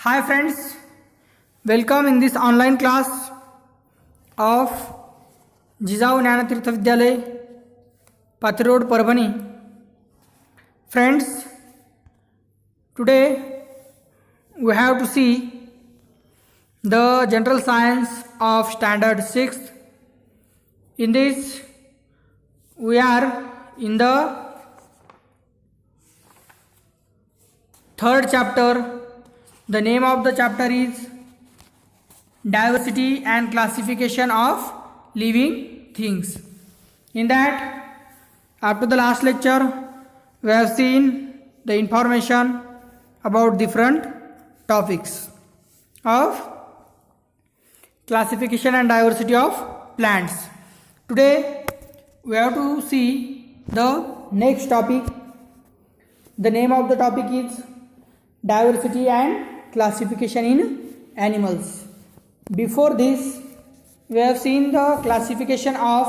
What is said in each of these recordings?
Hi friends, welcome in this online class of Jijau Dnyanteerth Vidyalaya Pathri road Parbhani. Friends, today we have to see the general science of standard 6th. In this we are in the third chapter. The name of the chapter is Diversity and Classification of Living Things. In that, after the last lecture, we have seen the information about different topics of classification and diversity of plants. Today, we have to see the next topic. The name of the topic is Diversity and Classification in Animals. Before this, we have seen the classification of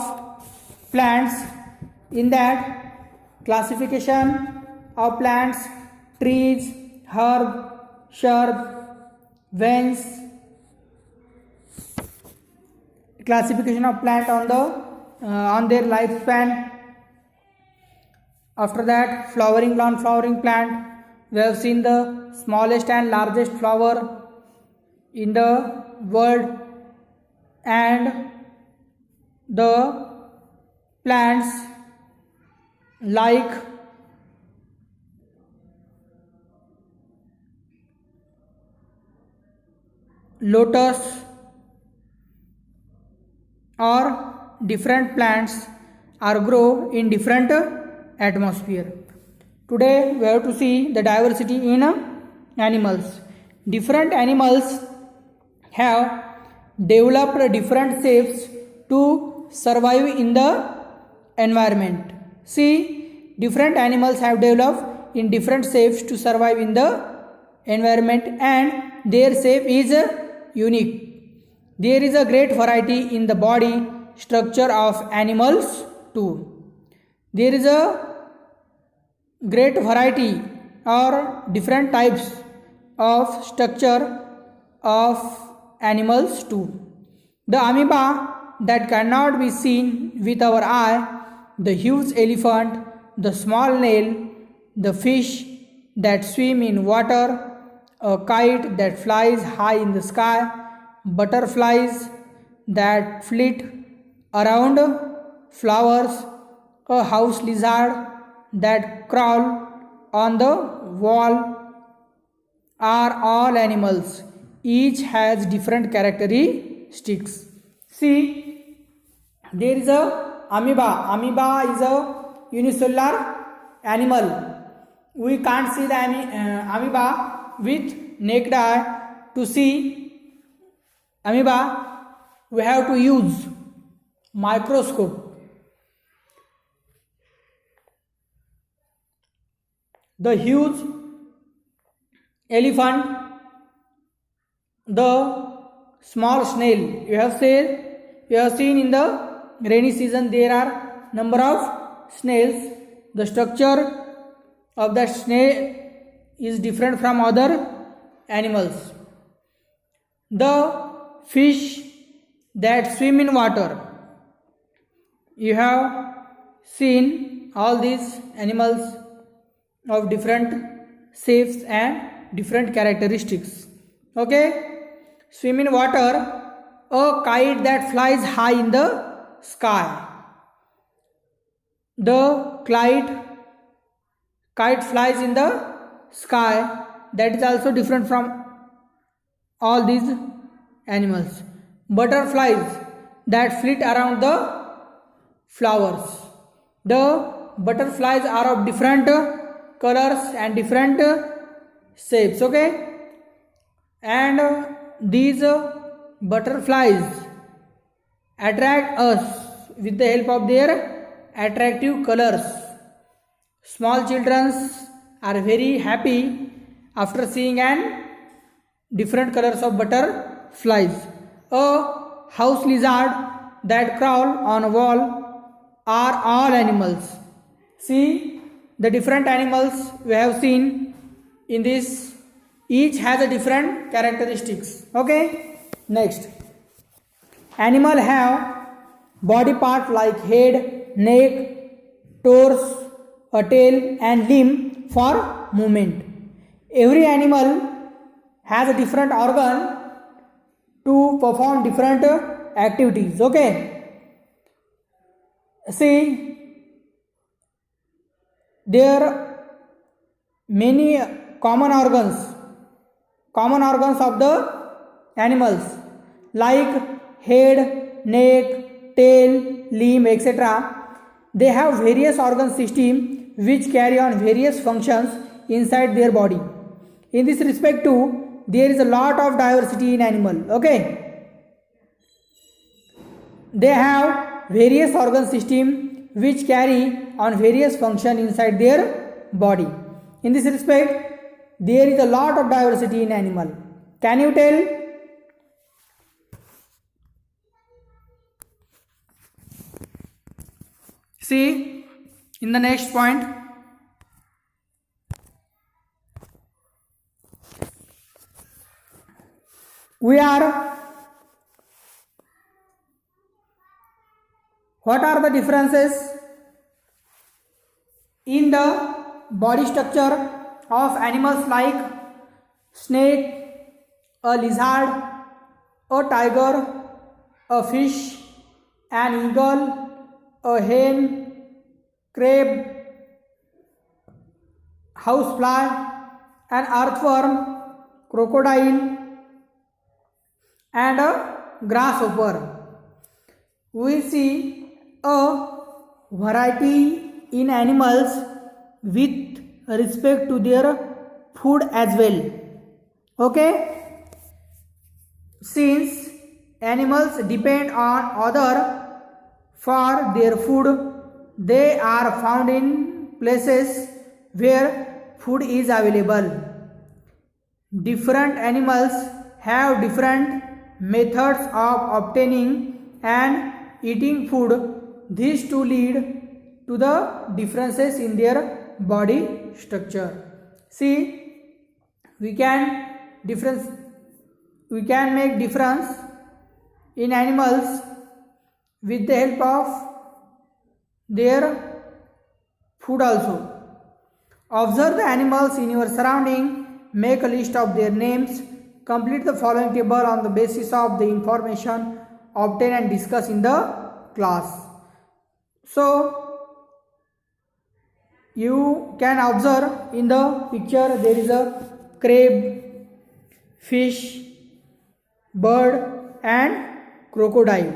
plants. In that, classification of plants, trees, herb, shrub, vines, classification of plant on their lifespan. After that, flowering, non-flowering plant. We have seen the smallest and largest flower in the world and the plants like lotus or different plants are grow in different atmosphere. Today we have to see the diversity in animals. Different animals have developed different shapes to survive in the environment. See, different animals have developed in different shapes to survive in the environment and their shape is unique. There is a great variety in the body structure of animals too. There is a great variety or different types of structure of animals too. The amoeba that cannot be seen with our eye, the huge elephant, the small snail, the fish that swim in water, a kite that flies high in the sky, butterflies that flit around flowers, a house lizard that crawl on the wall are all animals. Each has different characteristics. See, there is a amoeba. Amoeba is a unicellular animal. We can't see the amoeba with naked eye. To see amoeba, we have to use microscope. The huge elephant, the small snail. You have seen in the rainy season there are number of snails. The structure of that snail is different from other animals. The fish that swim in water. You have seen all these animals of different shapes and different characteristics. Okay, swim in water, a kite that flies high in the sky. The kite flies in the sky, that is also different from all these animals. Butterflies that flit around the flowers. The butterflies are of different colors and different shapes. Okay, and these butterflies attract us with the help of their attractive colors. Small children are very happy after seeing an different colors of butterflies. A house lizard that crawl on a wall are all animals. See, the different animals we have seen in this each has a different characteristics. Okay, next, animal have body part like head, neck, torso, a tail and limb for movement. Every animal has a different organ to perform different activities. Okay, see, there are many common organs of the animals like head, neck, tail, limb, etc. They have various organ system which carry on various functions inside their body. In this respect too, there is a lot of diversity in animal. Okay, they have various organ system which carry on various function inside their body. In this respect, there is a lot of diversity in animal. Can you tell? See, in the next point, what are the differences in the body structure of animals like snake, a lizard, a tiger, a fish, an eagle, a hen, crab, housefly, an earthworm, crocodile and a grasshopper. We see a variety in animals with respect to their food as well. Okay, since animals depend on other for their food, they are found in places where food is available. Different animals have different methods of obtaining and eating food. These two lead to the differences in their body structure. See, we can make difference in animals with the help of their food also. Observe the animals in your surrounding, make a list of their names, complete the following table on the basis of the information obtained and discussed in the class. So, you can observe in the picture there is a crab, fish, bird and crocodile.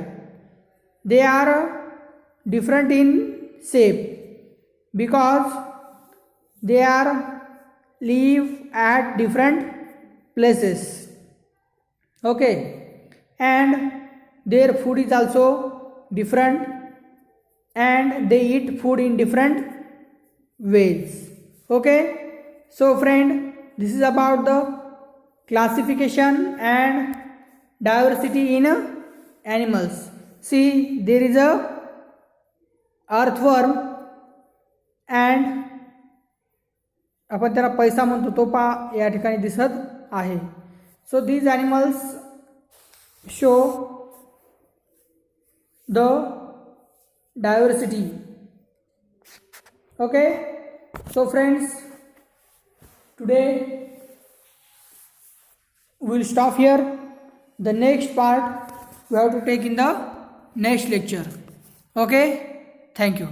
They are different in shape because they are live at different places. Okay, and their food is also different and they eat food in different ways. Okay, so friend, this is about the classification and diversity in animals. See, there is a earthworm and आपण त्याला पैसा म्हणतो तो या ठिकाणी दिसत आहे. सो these animals show the diversity. Okay, so friends, today we will stop here. The next part we have to take in the next lecture. Okay, thank you.